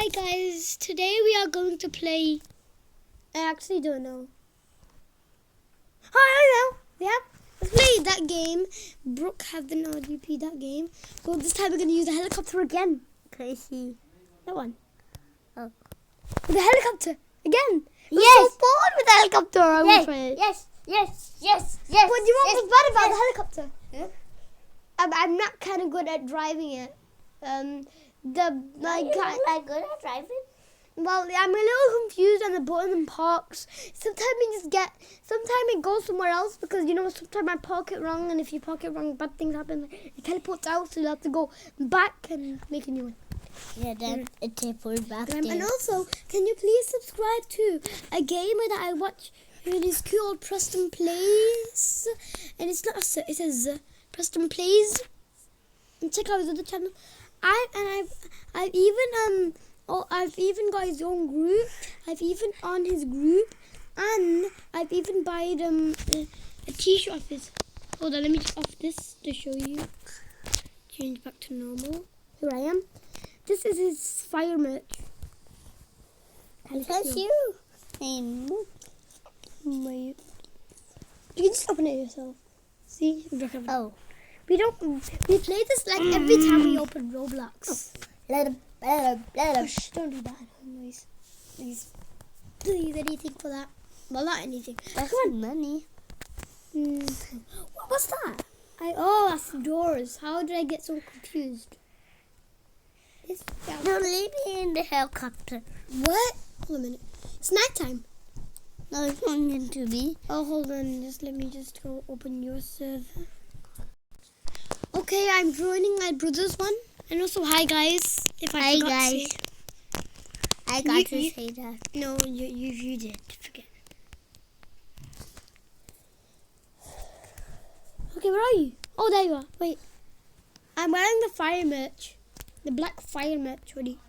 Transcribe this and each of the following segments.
Hi guys, today we are going to play, I actually don't know. I know, yeah. Let's play that game, Brookhaven RDP, that game. Well, this time we're going to use a helicopter again. Crazy. That one. Oh. With a helicopter, again. Yes. I'm so bored with the helicopter. I will try it. Yes. What do you want was bad about the helicopter? Yeah. I'm not kind of good at driving it. Like good at driving? Well, I'm a little confused on the button and parks. Sometimes it goes somewhere else because, sometimes I park it wrong, and if you park it wrong, bad things happen. It teleports out, so you have to go back and make a new one. Yeah, then it teleports back there. And also, can you please subscribe to a gamer that I watch? It is called Prestonplayz, and it's not a, it says Prestonplayz. And check out his other channel. I've even got his own group. I've even on his group, and I've even bought a t-shirt of his. Hold on, let me just off this to show you. Change back to normal. Here I am. This is his fire merch. That's you. Wait. You can just open it yourself. See? Oh. We play this like every time we open Roblox. Let him. Shh, don't do that. Please, anything for that. Well, not anything. That's money. What's that? That's the doors. How did I get so confused? Don't leave me in the helicopter. What? Hold a minute. It's nighttime. No, it's not going to be. Oh, hold on. Let me go open your server. Okay, I'm joining my brother's one. And also, hi guys. Hi guys. I got to say that. No, you did. Forget. Okay, where are you? Oh, there you are. Wait. I'm wearing the fire merch. The black fire merch hoodie.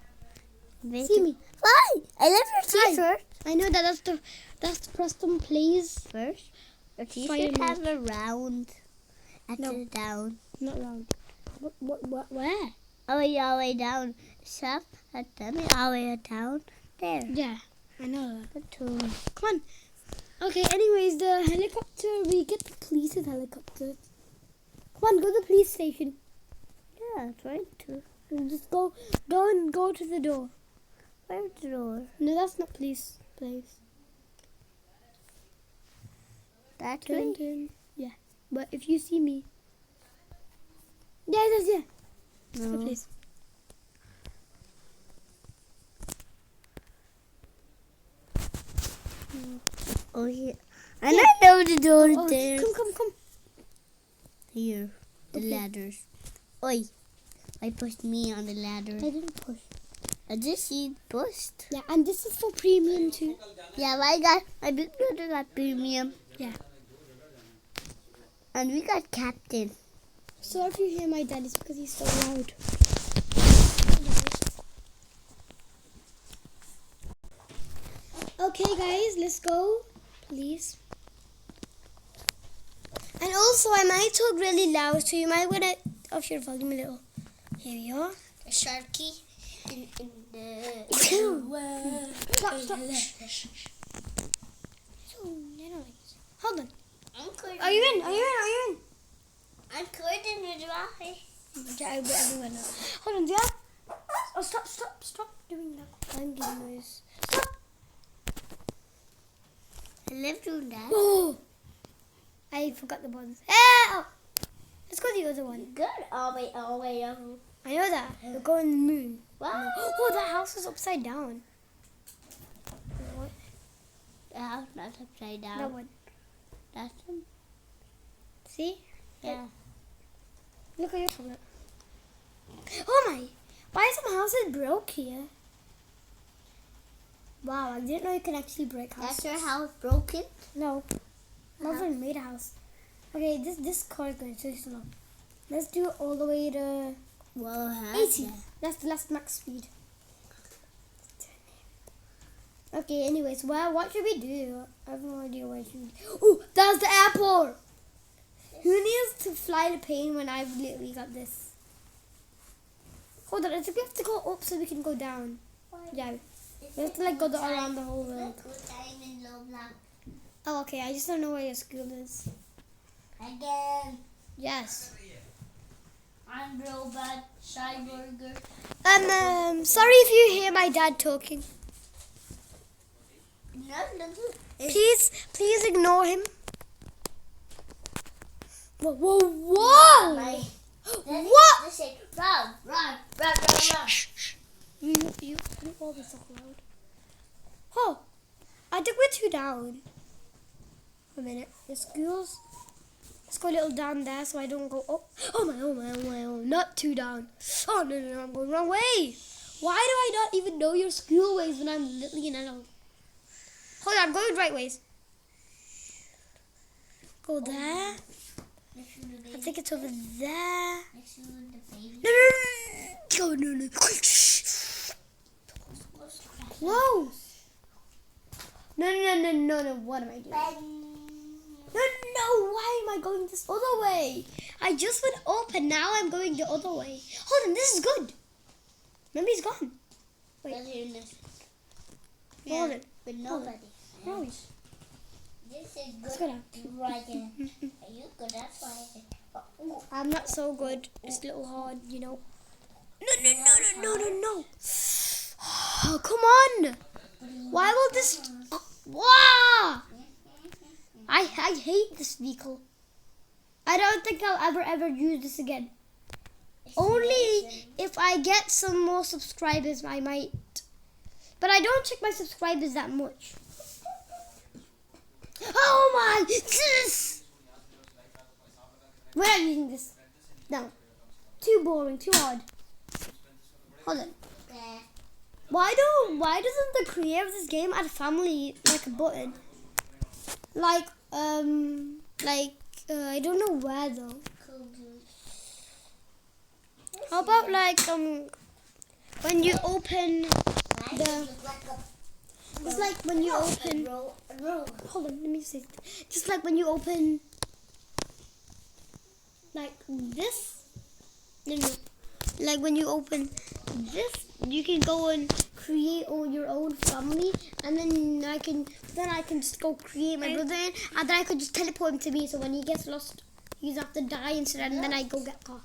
See me. Hi! I love your t-shirt. I know that's the Prestonplayz first. Your t-shirt has a round. Down. Not round. What? Where? All the way down. Up and then all the way down there. Yeah, I know that. Come on. Okay, anyways, the helicopter, we get the police's helicopter. Come on, go to the police station. Yeah, I'm trying to. And just go to the door. Where's the door? No, that's not police place. That way? Yeah, but if you see me. Yeah, it is, yeah. No. The place. Oh, yeah. And I know the door there. Come. Here, the ladders. Oi, I pushed me on the ladder. I didn't push. I just see pushed. Yeah, and this is for premium too. Yeah, my big brother got premium. Yeah. And we got captain. So if you hear my dad, it's because he's so loud. Okay guys, let's go, please. And also I might talk really loud, so you might want to off your volume a little. Here we are. A sharky in the Stop. Hold on. Are you in? I'm curtain with Rafi. Everyone now. Hold on, yeah. Oh, stop doing that. I'm getting noise. Stop. I love doing that. Oh, I forgot the buttons. Oh, let's go to the other one. Good. All the way up. I know that. We're going to the moon. Wow. Oh, that house is upside down. What? The house not upside down. That one. That's one. See? Yeah. Look at your phone. Oh my! Why some houses broke here? Wow, I didn't know you could actually break houses. That's your house broken? No. Mother made a house. Okay, this car is going too slow. Let's do it all the way to 80. That's the last max speed. Okay, anyways, what should we do? I have no idea what should we do. Oh, that's the airport! Who needs to fly the plane when I've literally got this? Hold on, I think we have to go up so we can go down. Yeah. We have to like go around the whole world. Oh, okay. I just don't know where your school is. Again. Yes. I'm Robot Shy Burger. Sorry if you hear my dad talking. Please ignore him. Whoa, whoa, whoa! What? Run. You all this so loud. Oh, I think we're too down. A minute. The schools. Let's go a little down there so I don't go up. Oh my. Not too down. Oh, no, I'm going the wrong way. Why do I not even know your school ways when I'm literally in Hold on, I'm going the right ways. Go there. I think it's over there. No. Close. No. What am I doing? No. Why am I going this other way? I just went up and now I'm going the other way. Hold on, this is good. Maybe he's gone. Wait. Hold it. With nobody. No. This is Let's good. go down. Right there. Are you good? That's why I said. I'm not so good. It's a little hard, you know. No. Oh, come on. Why will this... Oh, wow. I hate this vehicle. I don't think I'll ever use this again. Only if I get some more subscribers, I might. But I don't check my subscribers that much. Oh my! This! We're not using this. No. Too boring, too hard. Hold on. Why doesn't the creator of this game add family like a button? I don't know where though. How about when you open the... It's like when you open... Hold on, let me see. Just like when you open... Like this? No. Like when you open this, you can go and create all your own family, and then I can just go create my brother in, and then I could just teleport him to me. So when he gets lost, he doesn't have to die instead, and then I go get car.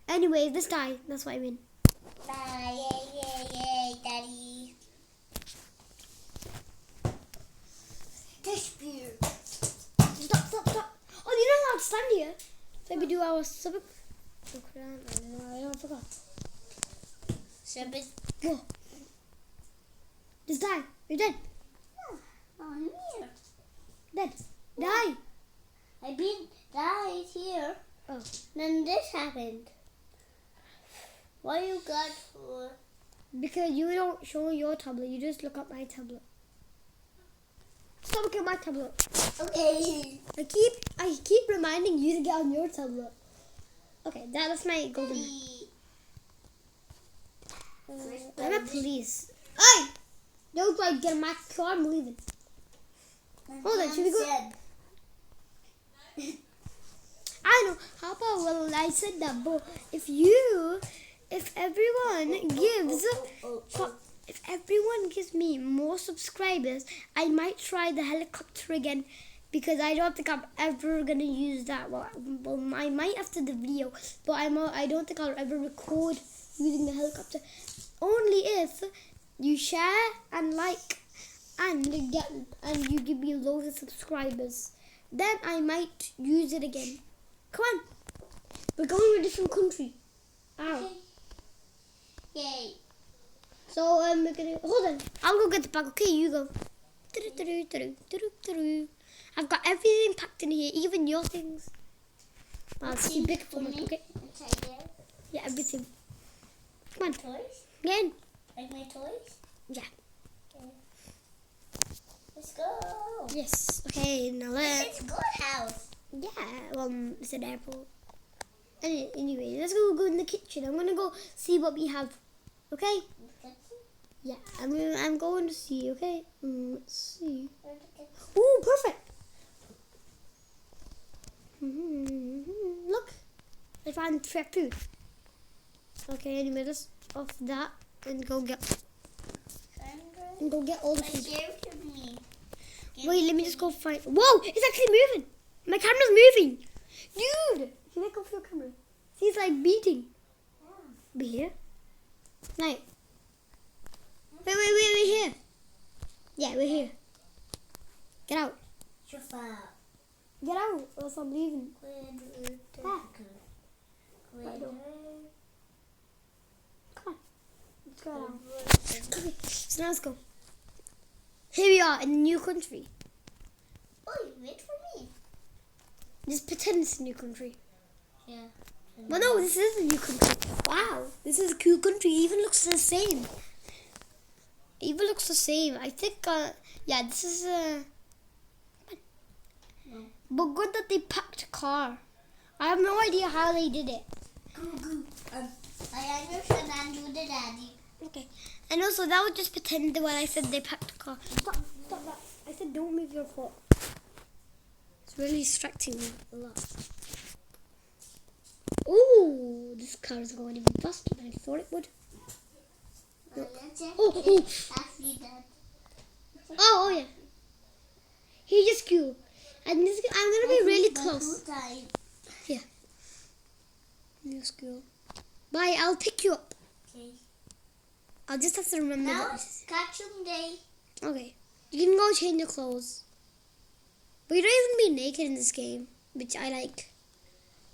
Anyway, this die. That's what I mean. Yay, Daddy. Disappear. Stop. Oh, you're not allowed to stand here. So we do our sub. I forgot. Whoa. Just die. You're dead. I'm here. Dead. Die. I've been died here. Oh. Then this happened. What you got for? Because you don't show your tablet. You just look at my tablet. Stop looking at my tablet. Okay. I keep reminding you to get on your tablet. Okay, that's my golden. I'm a police. Hey! Don't try to get in my car. I'm leaving. Hold on, should we go? I know. How about, well, I said that, but if everyone gives me more subscribers, I might try the helicopter again, because I don't think I'm ever gonna use that. Well, I might after the video, but I don't think I'll ever record using the helicopter. Only if you share and like and you give me loads of subscribers, then I might use it again. Come on, we're going to a different country. Ow. Yay. So we're gonna hold on. I'll go get the bag. Okay, you go. I've got everything packed in here, even your things. Well, it's too big for me. Okay. Yeah, everything. Come on. Toys? Again. Like my toys? Yeah. Okay. Let's go. Yes. Okay. Now let's. It's a good house. Yeah. Well, it's an airport. Anyway, let's go in the kitchen. I'm gonna go see what we have. Okay. Yeah, I'm going to see. Okay. Let's see. Ooh, perfect. Look, I found trap food. Okay, anyway, let's off that. and go get all the food. Give it to me. Wait, let me just go find. Whoa! It's actually moving. My camera's moving, dude. Can I go for your camera? See, it's like beating. Be here. Right. Wait, we're here. Yeah, we're here. Get out. Shut up. Get out, or else I'm leaving. Ah. Right. Come on. Let's go out. Okay, so now let's go. Here we are in a new country. Oh, wait for me. Just pretend it's a new country. Yeah. But no, this is a new country. Wow, this is a cool country. It even looks the same. I think, yeah, this is No. But good that they packed a car. I have no idea how they did it. I understand and do the daddy. Okay. And also, that was just pretend when I said they packed a car. Stop that. I said don't move your foot. It's really distracting me a lot. Ooh, this car is going even faster than I thought it would. Oh. Oh, yeah. Here's your school. And this, I'm going to be really close. Yeah. Your school. Bye, I'll pick you up. Okay. I'll just have to remember Now that. it's cartoon day. Okay. You can go change your clothes. But you don't even be naked in this game, which I like.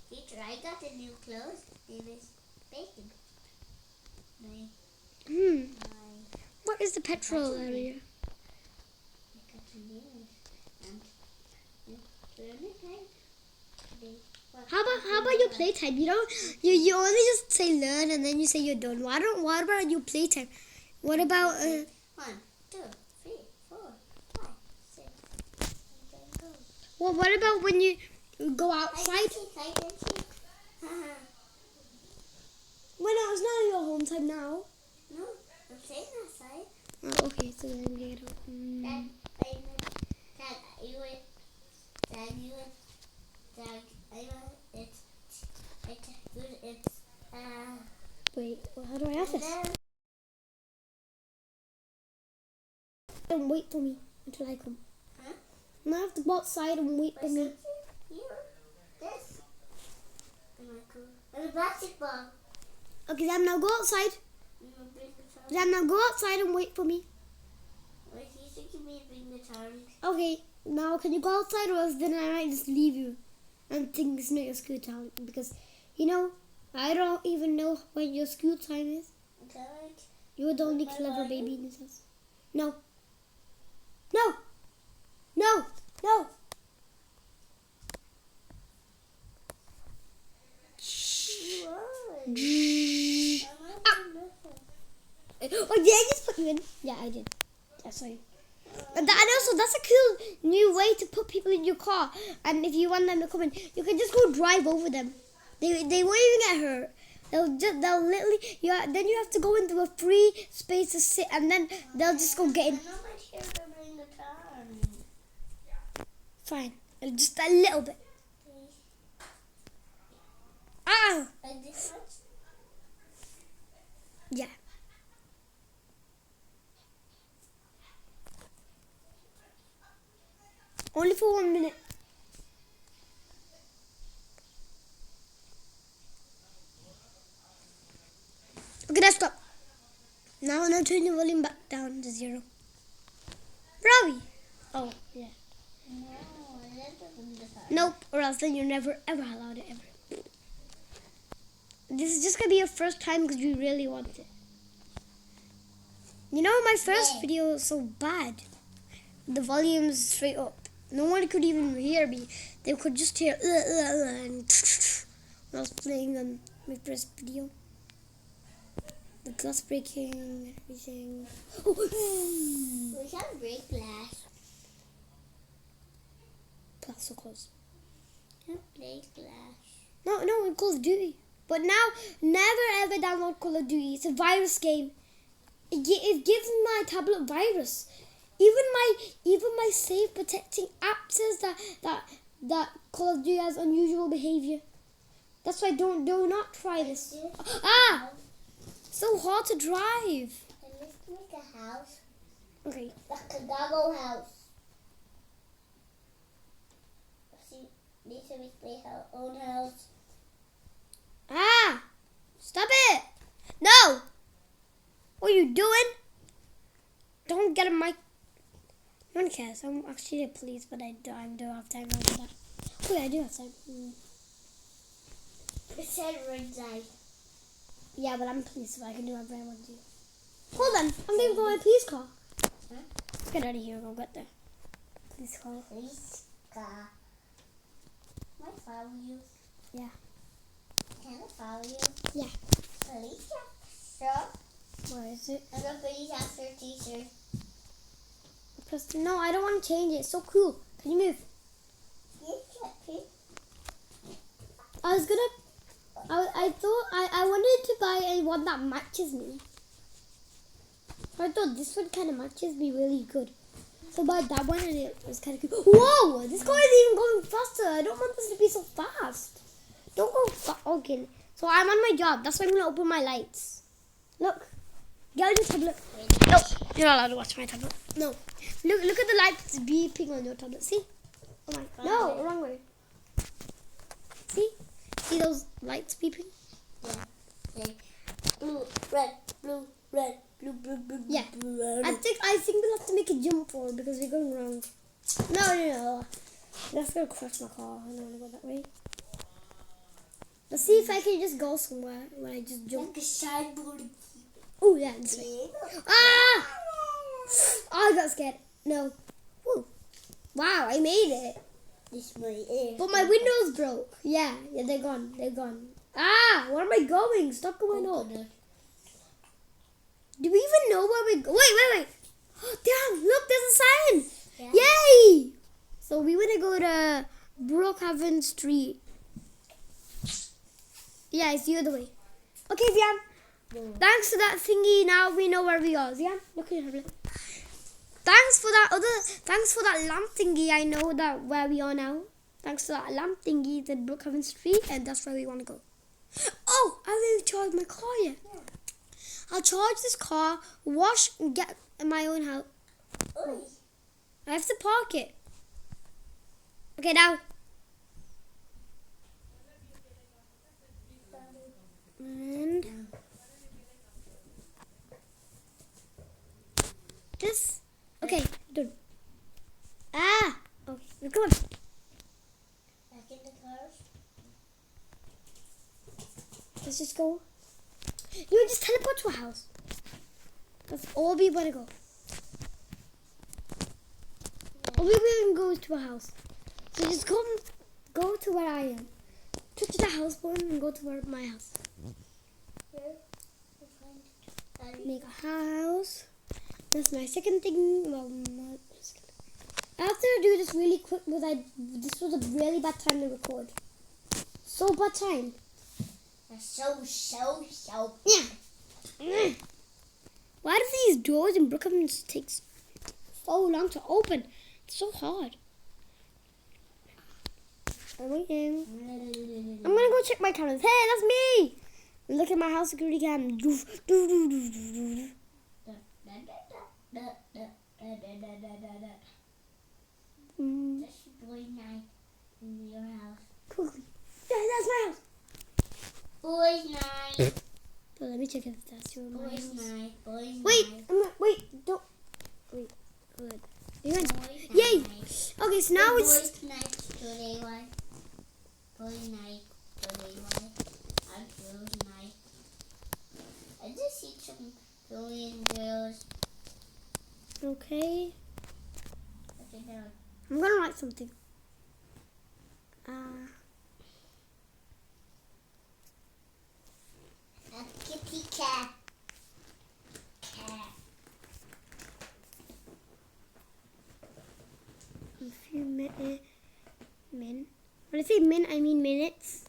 Teacher, I got a new clothes. Name is Bacon. My. What is the petrol area? I got a new and learning time today. How about your playtime? You don't. You only just say learn and then you say you're done. What about your playtime? What about 1, 2, 3, 4, 5, 6, 7, 8, 9. Well, what about when you go outside? I can see. Well, no, it's not your home time now. No, I'm staying outside. Oh, okay, so then get out. Wait, well, how do I ask this? Don't wait for me until I come. Huh? Now I have to go outside and wait for me. Here, this. And a basketball. Okay, then now go outside. Then now go outside and wait for me. Wait, you think you may bring the tongs? Okay, now can you go outside or else then I might just leave you and think it's not your school time because, you know, I don't even know when your school time is. You're the only clever baby in this house. No. No. No. No. Oh, did I just put you in? Yeah, I did. Yeah, sorry. And also, that's a cool new way to put people in your car. And if you want them to come in, you can just go drive over them. They won't even get hurt. They'll literally, then you have to go into a free space to sit, and then they'll just go get in. Fine, just a little bit. Ah! Yeah. Only for 1 minute. Okay, that's stop. Now turn the volume back down to 0. Ravi. Oh, yeah. Nope, or else then you're never ever allowed it ever. This is just gonna be your first time because we really want it. You know, my first video was so bad. The volume's straight up. No one could even hear me. They could just hear and when I was playing on my first video. The glass breaking and everything. We can't break glass. Glass so close. Can't break glass. No, in Call of Duty. But now, never ever download Call of Duty. It's a virus game. It gives my tablet virus. Even my safe protecting app says that Call of Duty has unusual behavior. That's why do not try this. Ah! So hard to drive. And let's make a house. Okay. Like a goggle house. See, Lisa, we make our own house. Ah! Stop it! No! What are you doing? Don't get a mic. No one cares. I'm actually a police, but I don't have time to do that. Oh, yeah, I do have time. It said red light. Yeah, but I'm a police, so I can do whatever I want to do. Hold on. I'm going to go in my police car. Huh? Let's get out of here and go get the police car. Police car. Can I follow you? Yeah. Can I follow you? Yeah. Police officer. Where is it? I'm a police officer t-shirt. No, I don't want to change it. It's so cool. Can you move? I was gonna. I thought I wanted to buy one that matches me. I thought this one kind of matches me really good. So I bought that one and it was kind of cool. Whoa! This car is even going faster. I don't want this to be so fast. Don't go fast. Okay. So I'm on my job. That's why I'm gonna open my lights. Look. Get on your tablet. No, you're not allowed to watch my tablet. No. Look at the lights beeping on your tablet. See? Oh my. No, wrong way. See? See those lights beeping? Yeah. Blue, red, blue, red, blue, blue, blue, Yeah. blue, red. I think we'll have to make a jump forward because we're going wrong. No. That's gonna crash my car. I don't wanna go that way. Let's see if I can just go somewhere when I just jump. Like a sideboard. Oh yeah, this way. Ah! Oh, I got scared. No. Woo. Wow, I made it. This way is. But my windows broke. Yeah, they're gone. Ah, where am I going? Stop going up. Do we even know where we're going? Wait. Oh, damn, look, there's a sign. Yeah. Yay! So we want to go to Brookhaven Street. Yeah, it's the other way. Okay, Zian. Thanks for that thingy. Now we know where we are. Zian, look at your tablet. Thanks for that lamp thingy. I know that where we are now. Thanks to that lamp thingy, it's at Brookhaven Street, and that's where we want to go. Oh, I haven't even charged my car yet. Yeah. I'll charge this car, wash, and get my own house. Oi. I have to park it. Okay, now. And this. Okay, done. Ah! Okay, we're going. Back in the cars. Let's just go. You just teleport to a house. That's all we want to go. All we want to go is to a house. So just go to where I am. Touch the house button and go to where my house. Make a house. That's my second thing. Well, not second. I have to do this really quick because this was a really bad time to record. So bad time. So. Yeah. Why do these doors in Brookhaven take so long to open? It's so hard. I'm waiting. I'm gonna go check my cameras. Hey, that's me! Look at my house security cam. That's boy night in your house. Quickly. Yeah, that's my house. Boys night. So let me check if that's your my Boys house. night. Boys Wait, night. wait, don't. Wait, good. You went. Boys Yay! night. Okay, so now it's. Boys night today one. Boys night today one. And girls night. I just see some Korean girls. Okay. What's it doing? I'm gonna write something. A kitty cat. Cat. A few minutes. When I say min, I mean minutes.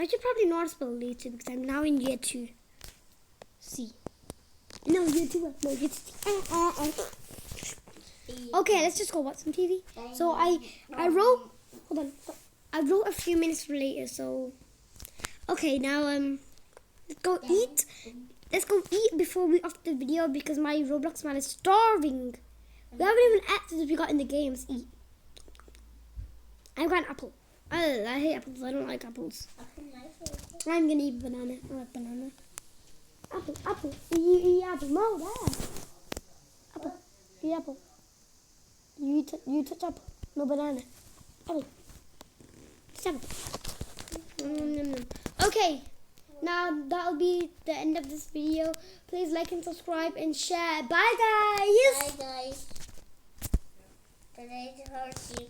I should probably know how to spell later because I'm now in year 2. C. No, year 2. No, year 2. Okay, let's just go watch some TV. So I wrote. Hold on. I wrote a few minutes later. So okay, now let's go eat. Let's go eat before we off the video because my Roblox man is starving. We haven't even eaten as we got in the games. Eat. I've got an apple. I hate apples. I don't like apples. I'm gonna eat banana. I like banana. Apple. You eat apple. No, there. Apple. Eat apple. You touch apple. No banana. Apple. Touch apple. Okay. Now that'll be the end of this video. Please like and subscribe and share. Bye guys. Bye guys. Today's horse you.